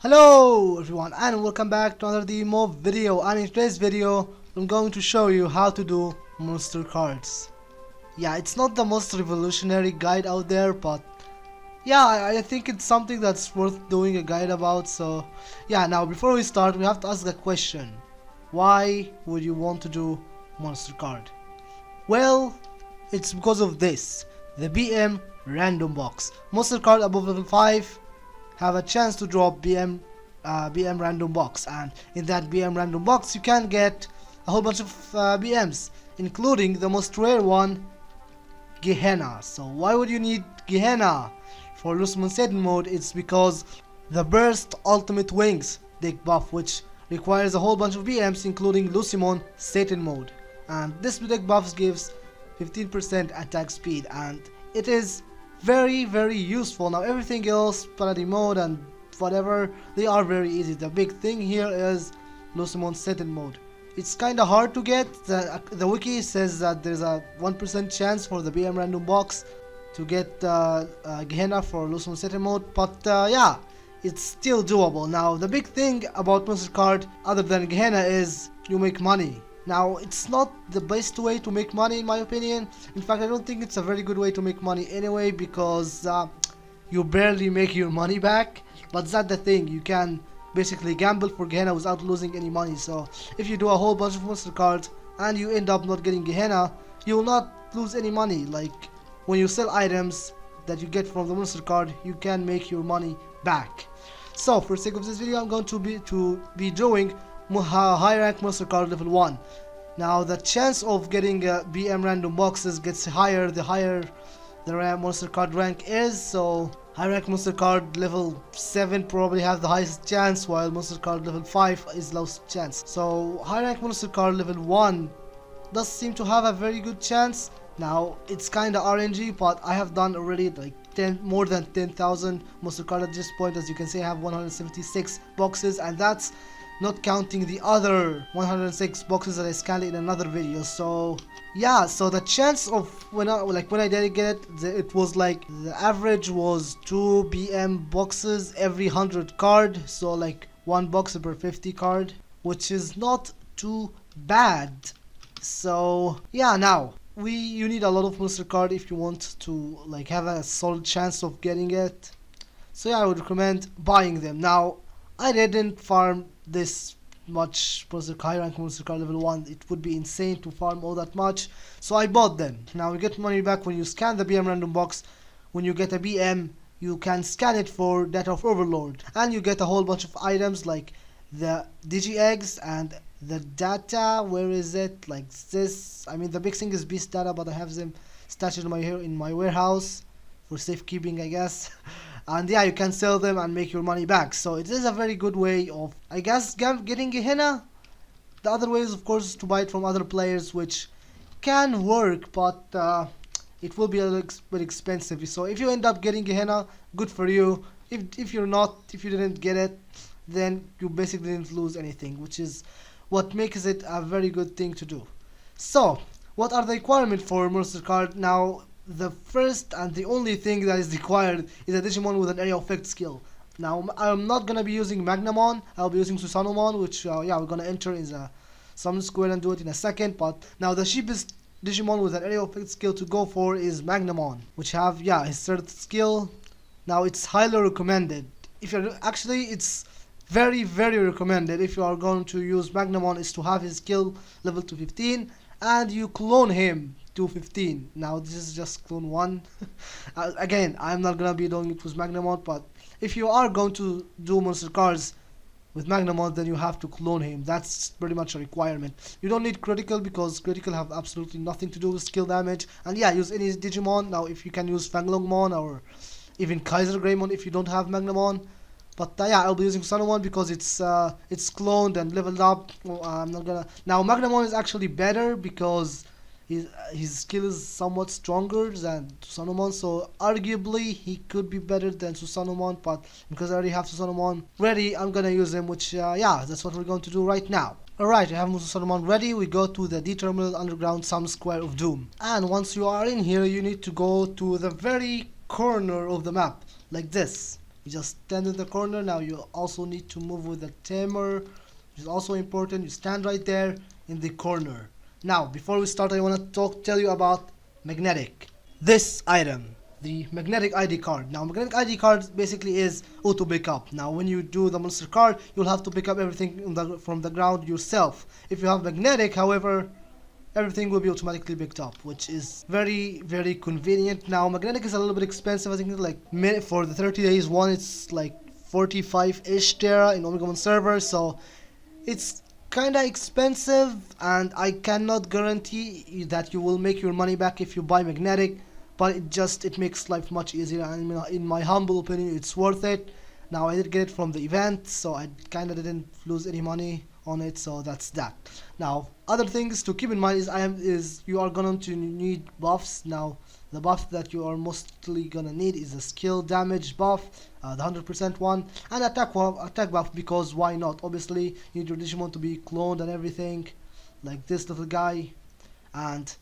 Hello everyone and welcome back to another DMO video, and in today's video I'm going to show you how to do monster cards. Yeah, it's not the most revolutionary guide out there, but yeah, I think it's something that's worth doing a guide about. So yeah, now before we start we have to ask the question, why would you want to do monster card? Well, it's because of this, the BM random box. Monster card above level 5 have a chance to drop BM random box, and in that BM random box you can get a whole bunch of BMs, including the most rare one, Gehenna. So why would you need Gehenna for Lucimon Satan mode? It's because the burst ultimate wings deck buff, which requires a whole bunch of BMs, including Lucimon Satan mode, and this deck buff gives 15% attack speed, and it is very useful. Now everything else, Paladin mode and whatever, they are very easy. The big thing here is Lucimon Satan mode. It's kinda hard to get. The wiki says that there's a 1% chance for the BM random box to get Gehenna for Lucimon Satan mode, but yeah, it's still doable. Now the big thing about monster card other than Gehenna is you make money. Now, it's not the best way to make money in my opinion. In fact, I don't think it's a very good way to make money anyway, because you barely make your money back. But that's the thing, you can basically gamble for Gehenna without losing any money. So if you do a whole bunch of monster cards and you end up not getting Gehenna, you will not lose any money. Like when you sell items that you get from the monster card, you can make your money back. So for the sake of this video, I'm going to be doing high rank monster card level 1. Now the chance of getting BM random boxes gets higher the higher the monster card rank is. So high rank monster card level 7 probably have the highest chance, while monster card level 5 is lowest chance. So high rank monster card level 1 does seem to have a very good chance. Now it's kinda RNG, but I have done already like more than 10,000 monster card at this point. As you can see, I have 176 boxes, and that's not counting the other 106 boxes that I scanned in another video. So yeah, so the chance of when I did get it, it was like the average was 2 BM boxes every 100 card, so like 1 box per 50 card, which is not too bad. So yeah, now you need a lot of monster card if you want to like have a solid chance of getting it. So yeah, I would recommend buying them. Now I didn't farm this much high rank monster card level 1. It would be insane to farm all that much, so I bought them. Now you get money back when you scan the BM random box. When you get a BM, you can scan it for Data of Overlord, and you get a whole bunch of items like the Digi eggs and the data. Where is it? Like this. I mean, the big thing is beast data, but I have them stashed in my warehouse for safekeeping, I guess. And yeah, you can sell them and make your money back. So it is a very good way of, I guess, getting Gehenna. The other way is, of course, to buy it from other players, which can work, but it will be a little bit expensive. So if you end up getting Gehenna, good for you. If you didn't get it, then you basically didn't lose anything, which is what makes it a very good thing to do. So what are the requirements for monster card? Now the first and the only thing that is required is a Digimon with an area effect skill. Now I'm not gonna be using Magnamon, I'll be using Susanomon, which yeah, we're gonna enter in the summon square and do it in a second. But now the cheapest Digimon with an area effect skill to go for is Magnamon, which have, yeah, his third skill. Now it's highly recommended. If you're actually, it's very recommended if you are going to use Magnamon, is to have his skill level to 15 and you clone him to 15. Now this is just clone 1. Again, I'm not gonna be doing it with Magnamon, but if you are going to do monster cards with Magnamon, then you have to clone him. That's pretty much a requirement. You don't need critical, because critical have absolutely nothing to do with skill damage. And yeah, use any Digimon. Now if you can use Fanglongmon or even Kaiser Greymon if you don't have Magnamon. But yeah, I'll be using Susanomon because it's cloned and leveled up. Well, I'm not gonna. Now Magnamon is actually better because his skill is somewhat stronger than Susanomon, so arguably he could be better than Susanomon, but because I already have Susanomon ready, I'm gonna use him, which yeah, that's what we're going to do right now. Alright, I have Susanomon ready. We go to the D-Terminal Underground Summon Square of Doom, and once you are in here, you need to go to the very corner of the map, like this. You just stand in the corner. Now you also need to move with the tamer, which is also important. You stand right there in the corner. Now, before we start, I want to tell you about magnetic. This item, the magnetic ID card. Now, magnetic ID card basically is auto pickup. Now, when you do the monster card, you'll have to pick up everything from the ground yourself. If you have magnetic, however, everything will be automatically picked up, which is very, very convenient. Now, magnetic is a little bit expensive. I think it's like for the 30 days one, it's like 45-ish Tera in Omega 1 server, so it's kinda expensive, and I cannot guarantee that you will make your money back if you buy magnetic, but it makes life much easier, and in my humble opinion, it's worth it. Now, I did get it from the event, so I kinda didn't lose any money on it, so that's that. Now, other things to keep in mind is you are going to need buffs. Now, the buff that you are mostly gonna need is a skill damage buff, the 100% one, and attack buff, because why not? Obviously, you need your Digimon to be cloned and everything, like this little guy. And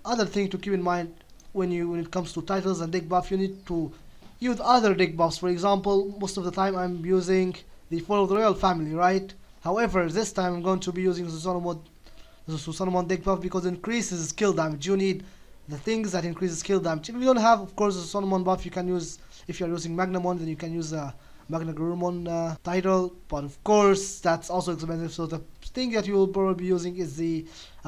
other thing to keep in mind when it comes to titles and deck buff, you need to use other deck buffs. For example, most of the time I'm using the Follow the Royal family, right? However, this time I'm going to be using the Susanoo deck buff because it increases skill damage. You need the things that increases skill damage. If you don't have, of course, the Susanoo buff, you can use, if you are using Magnamon, then you can use a Magnagarurumon title, but of course that's also expensive. So the thing that you will probably be using is the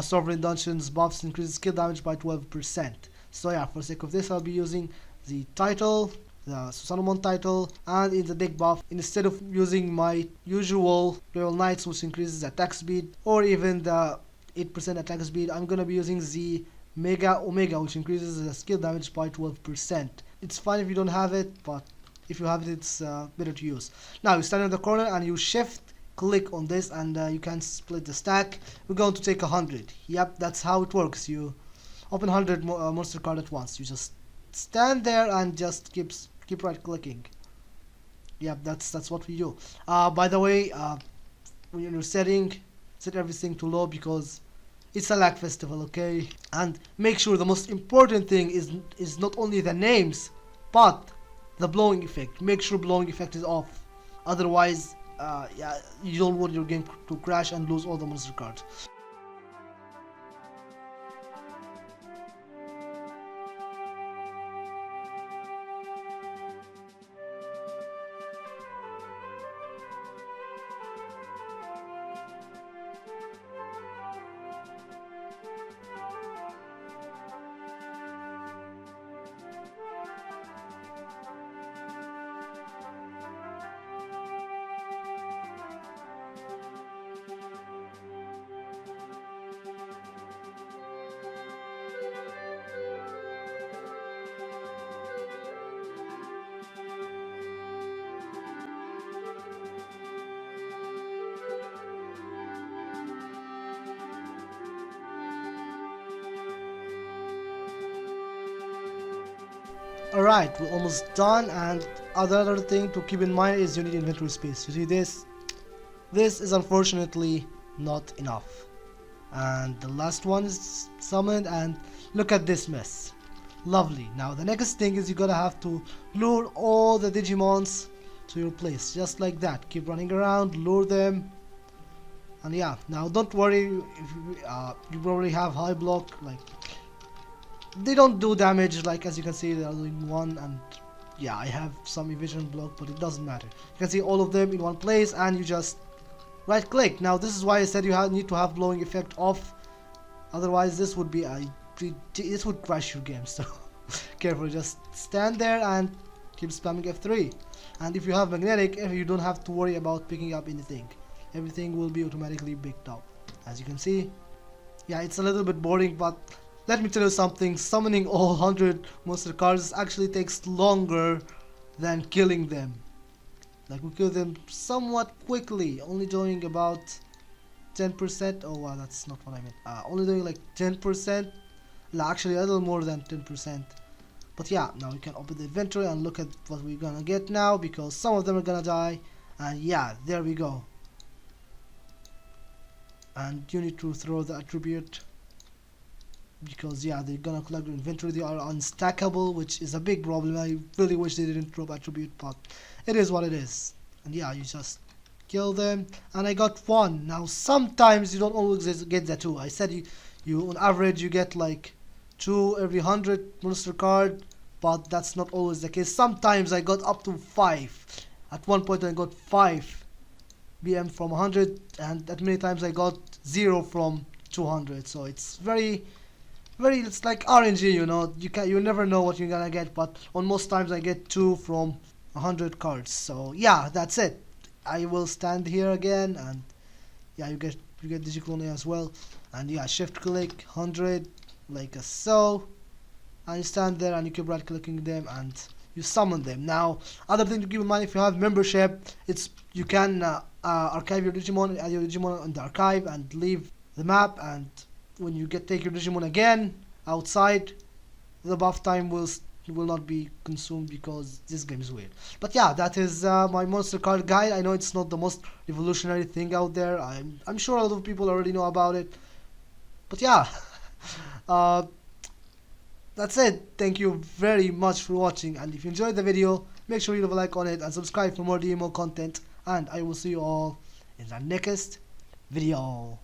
Sovereign Dungeons buffs, increases skill damage by 12%. So yeah, for the sake of this, I'll be using the title, the Susanoo title, and in the deck buff, instead of using my usual Royal Knights, which increases attack speed, or even the 8% attack speed, I'm gonna be using the Mega Omega, which increases the skill damage by 12%. It's fine if you don't have it, but if you have it, it's better to use. Now, you stand in the corner and you shift click on this, and you can split the stack. We're going to take 100. Yep, that's how it works. You open 100 monster card at once. You just stand there and just keep right clicking. Yep, that's what we do. By the way, when you're set everything to low, because it's a lag festival, okay? And make sure the most important thing is not only the names, but the blowing effect. Make sure blowing effect is off. Otherwise, yeah, you don't want your game to crash and lose all the monster cards. Alright, we're almost done, and other thing to keep in mind is you need inventory space. You see this? This is unfortunately not enough. And the last one is summoned, and look at this mess. Lovely. Now the next thing is you're gonna have to lure all the Digimons to your place, just like that. Keep running around, lure them. And yeah, now don't worry if you probably have high block, like they don't do damage, like as you can see they are doing one, and yeah, I have some evasion block, but it doesn't matter. You can see all of them in one place, and you just right click. Now this is why I said you need to have blowing effect off, otherwise this would be this would crash your game. So careful, just stand there and keep spamming F3. And if you have magnetic, you don't have to worry about picking up anything. Everything will be automatically picked up. As you can see, yeah, it's a little bit boring, but let me tell you something, summoning all 100 monster cards actually takes longer than killing them. Like, we kill them somewhat quickly, only doing about 10%. Oh wow, that's not what I meant. Only doing like 10%. Actually a little more than 10%. But yeah, now we can open the inventory and look at what we're gonna get now, because some of them are gonna die. And yeah, there we go. And you need to throw the attribute. because yeah, they're gonna collect your inventory. They are unstackable, which is a big problem. I really wish they didn't drop attribute, but it is what it is. And yeah, you just kill them, and I got one. Now sometimes you don't always get the two. I said you on average you get like 2 every 100 monster card, but that's not always the case. Sometimes I got up to 5. At one point I got 5 BM from 100, and at many times I got 0 from 200. So it's very, it's like RNG, you know. You never know what you're gonna get, but on most times I get 2 from 100 cards. So yeah, that's it. I will stand here again, and yeah, you get Digiclone as well, and yeah, shift click 100 like so, and you stand there and you keep right clicking them and you summon them. Now, other thing to keep in mind, if you have membership, it's you can archive your Digimon, add your Digimon on the archive and leave the map, and when you take your Digimon again outside, the buff time will not be consumed because this game is weird. But yeah, that is my monster card guide. I know it's not the most revolutionary thing out there. I'm sure a lot of people already know about it. But yeah, that's it. Thank you very much for watching, and if you enjoyed the video, make sure you leave a like on it and subscribe for more DMO content, and I will see you all in the next video.